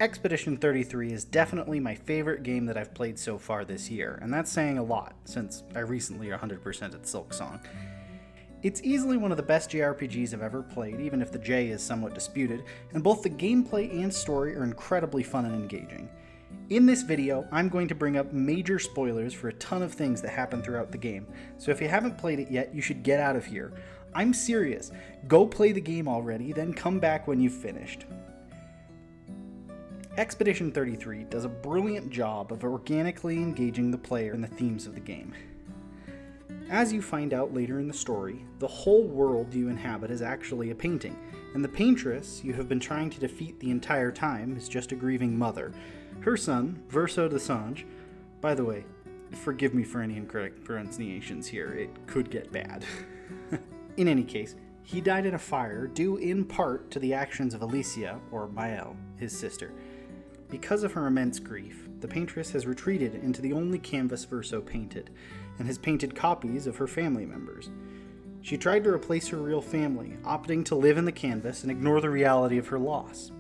Expedition 33 is definitely my favorite game that I've played so far this year, and that's saying a lot, since I recently 100%ed Silksong. It's easily one of the best JRPGs I've ever played, even if the J is somewhat disputed, and both the gameplay and story are incredibly fun and engaging. In this video, I'm going to bring up major spoilers for a ton of things that happen throughout the game, so if you haven't played it yet, you should get out of here. I'm serious. Go play the game already, then come back when you've finished. Expedition 33 does a brilliant job of organically engaging the player in the themes of the game. As you find out later in the story, the whole world you inhabit is actually a painting, and the paintress you have been trying to defeat the entire time is just a grieving mother. Her son, Verso Dessendre, by the way, forgive me for any incorrect pronunciations here, it could get bad. In any case, he died in a fire due in part to the actions of Alicia, or Maëlle, his sister. Because of her immense grief, the paintress has retreated into the only canvas Verso painted, and has painted copies of her family members. She tried to replace her real family, opting to live in the canvas and ignore the reality of her loss.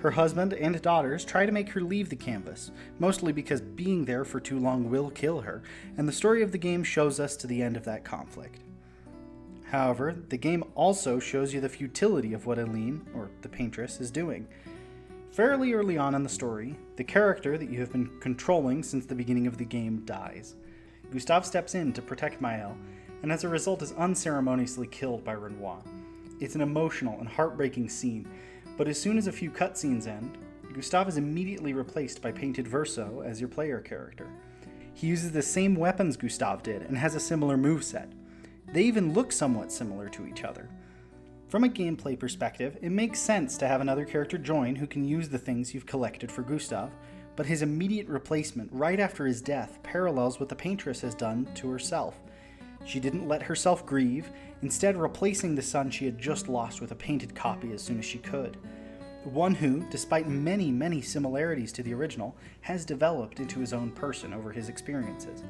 Her husband and daughters try to make her leave the canvas, mostly because being there for too long will kill her, and the story of the game shows us to the end of that conflict. However, the game also shows you the futility of what Aline, or the paintress, is doing. Fairly early on in the story, the character that you have been controlling since the beginning of the game dies. Gustave steps in to protect Maëlle, and as a result is unceremoniously killed by Renoir. It's an emotional and heartbreaking scene, but as soon as a few cutscenes end, Gustave is immediately replaced by painted Verso as your player character. He uses the same weapons Gustave did and has a similar moveset. They even look somewhat similar to each other. From a gameplay perspective, it makes sense to have another character join who can use the things you've collected for Gustave, but his immediate replacement right after his death parallels what the paintress has done to herself. She didn't let herself grieve, instead replacing the son she had just lost with a painted copy as soon as she could. One who, despite many similarities to the original, has developed into his own person over his experiences.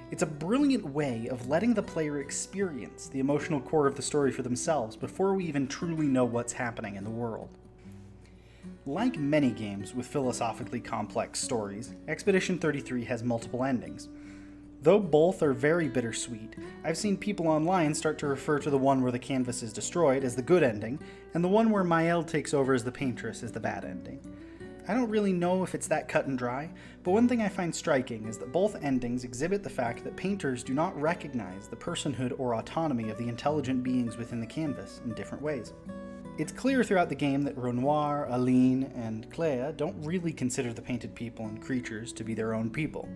It's a brilliant way of letting the player experience the emotional core of the story for themselves before we even truly know what's happening in the world. Like many games with philosophically complex stories, Expedition 33 has multiple endings. Though both are very bittersweet, I've seen people online start to refer to the one where the canvas is destroyed as the good ending, and the one where Maëlle takes over as the paintress as the bad ending. I don't really know if it's that cut and dry, but one thing I find striking is that both endings exhibit the fact that painters do not recognize the personhood or autonomy of the intelligent beings within the canvas in different ways. It's clear throughout the game that Renoir, Aline, and Clea don't really consider the painted people and creatures to be their own people.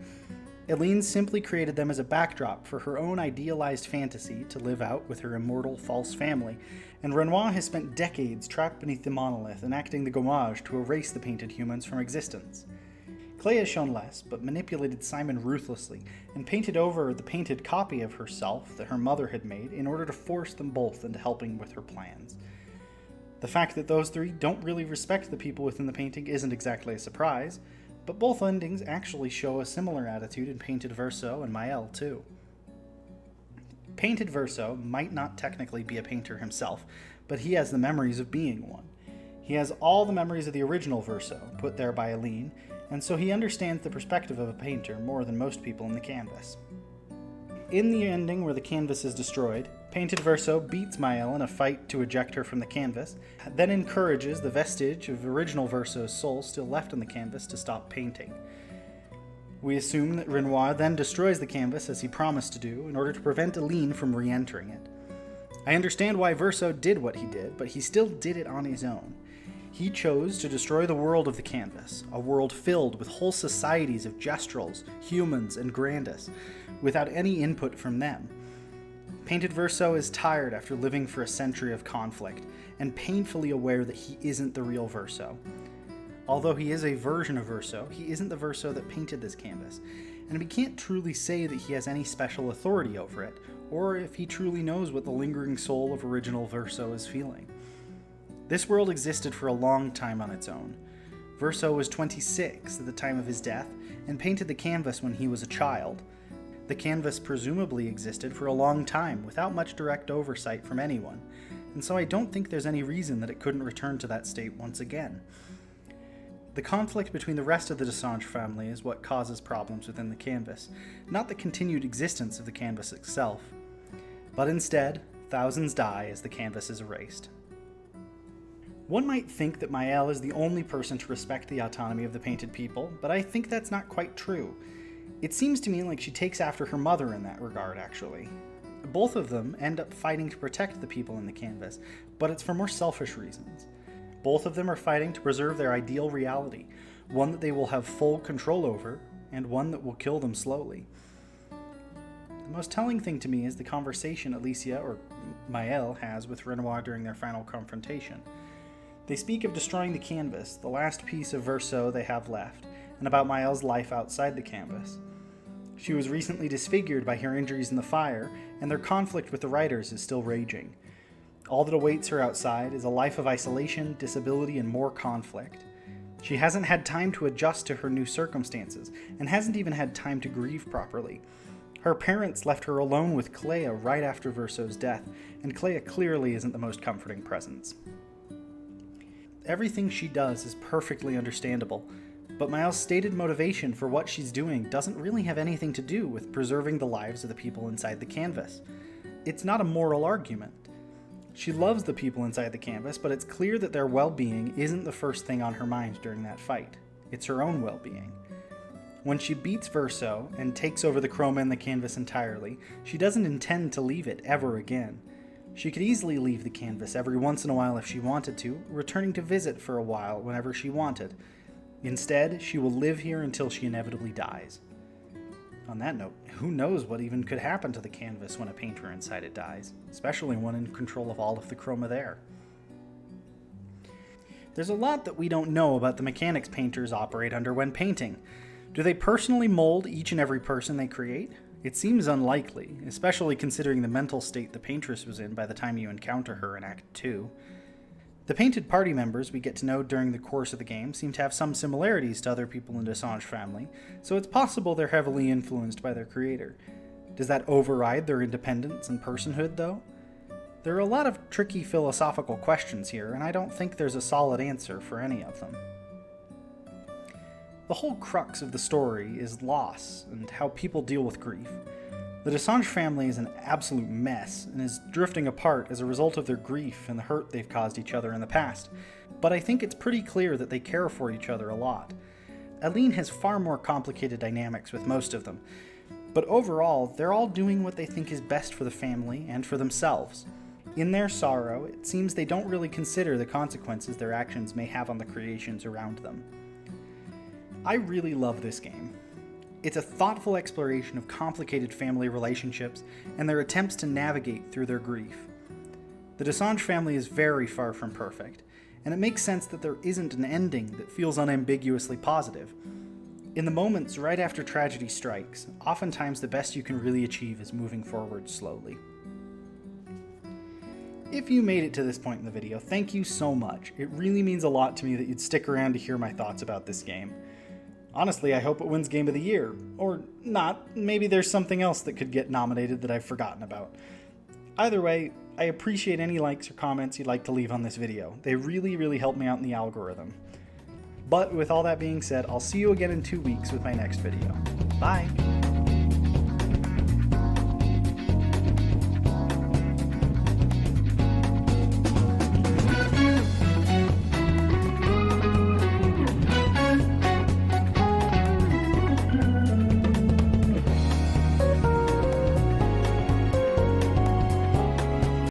Aline simply created them as a backdrop for her own idealized fantasy to live out with her immortal false family, and Renoir has spent decades trapped beneath the monolith enacting the gommage to erase the painted humans from existence. Clea has shown less, but manipulated Simon ruthlessly, and painted over the painted copy of herself that her mother had made in order to force them both into helping with her plans. The fact that those three don't really respect the people within the painting isn't exactly a surprise, but both endings actually show a similar attitude in Painted Verso and Maëlle too. Painted Verso might not technically be a painter himself, but he has the memories of being one. He has all the memories of the original Verso, put there by Aline, and so he understands the perspective of a painter more than most people in the canvas. In the ending where the canvas is destroyed, Painted Verso beats Maëlle in a fight to eject her from the canvas, then encourages the vestige of original Verso's soul still left on the canvas to stop painting. We assume that Renoir then destroys the canvas as he promised to do in order to prevent Aline from re-entering it. I understand why Verso did what he did, but he still did it on his own. He chose to destroy the world of the canvas, a world filled with whole societies of gestrels, humans, and grandis, without any input from them. Painted Verso is tired after living for a century of conflict, and painfully aware that he isn't the real Verso. Although he is a version of Verso, he isn't the Verso that painted this canvas, and we can't truly say that he has any special authority over it, or if he truly knows what the lingering soul of original Verso is feeling. This world existed for a long time on its own. Verso was 26 at the time of his death, and painted the canvas when he was a child. The canvas presumably existed for a long time without much direct oversight from anyone, and so I don't think there's any reason that it couldn't return to that state once again. The conflict between the rest of the Dessendre family is what causes problems within the canvas, not the continued existence of the canvas itself. But instead, thousands die as the canvas is erased. One might think that Maëlle is the only person to respect the autonomy of the painted people, but I think that's not quite true. It seems to me like she takes after her mother in that regard, actually. Both of them end up fighting to protect the people in the canvas, but it's for more selfish reasons. Both of them are fighting to preserve their ideal reality, one that they will have full control over, and one that will kill them slowly. The most telling thing to me is the conversation Alicia, or Maëlle, has with Renoir during their final confrontation. They speak of destroying the canvas, the last piece of verso they have left, and about Maëlle's life outside the canvas. She was recently disfigured by her injuries in the fire, and their conflict with the writers is still raging. All that awaits her outside is a life of isolation, disability, and more conflict. She hasn't had time to adjust to her new circumstances, and hasn't even had time to grieve properly. Her parents left her alone with Clea right after Verso's death, and Clea clearly isn't the most comforting presence. Everything she does is perfectly understandable, but Maëlle's stated motivation for what she's doing doesn't really have anything to do with preserving the lives of the people inside the canvas. It's not a moral argument. She loves the people inside the canvas, but it's clear that their well-being isn't the first thing on her mind during that fight. It's her own well-being. When she beats Verso and takes over the chroma and the canvas entirely, she doesn't intend to leave it ever again. She could easily leave the canvas every once in a while if she wanted to, returning to visit for a while whenever she wanted. Instead, she will live here until she inevitably dies. On that note, who knows what even could happen to the canvas when a painter inside it dies, especially one in control of all of the chroma there. There's a lot that we don't know about the mechanics painters operate under when painting. Do they personally mold each and every person they create? It seems unlikely, especially considering the mental state the paintress was in by the time you encounter her in Act 2. The painted party members we get to know during the course of the game seem to have some similarities to other people in Dessendre family, so it's possible they're heavily influenced by their creator. Does that override their independence and personhood, though? There are a lot of tricky philosophical questions here, and I don't think there's a solid answer for any of them. The whole crux of the story is loss and how people deal with grief. The Dessendre family is an absolute mess and is drifting apart as a result of their grief and the hurt they've caused each other in the past, but I think it's pretty clear that they care for each other a lot. Aline has far more complicated dynamics with most of them, but overall, they're all doing what they think is best for the family and for themselves. In their sorrow, it seems they don't really consider the consequences their actions may have on the creations around them. I really love this game. It's a thoughtful exploration of complicated family relationships and their attempts to navigate through their grief. The Dessendre family is very far from perfect, and it makes sense that there isn't an ending that feels unambiguously positive. In the moments right after tragedy strikes, oftentimes the best you can really achieve is moving forward slowly. If you made it to this point in the video, thank you so much. It really means a lot to me that you'd stick around to hear my thoughts about this game. Honestly, I hope it wins Game of the Year. Or not, maybe there's something else that could get nominated that I've forgotten about. Either way, I appreciate any likes or comments you'd like to leave on this video. They really help me out in the algorithm. But with all that being said, I'll see you again in 2 weeks with my next video. Bye!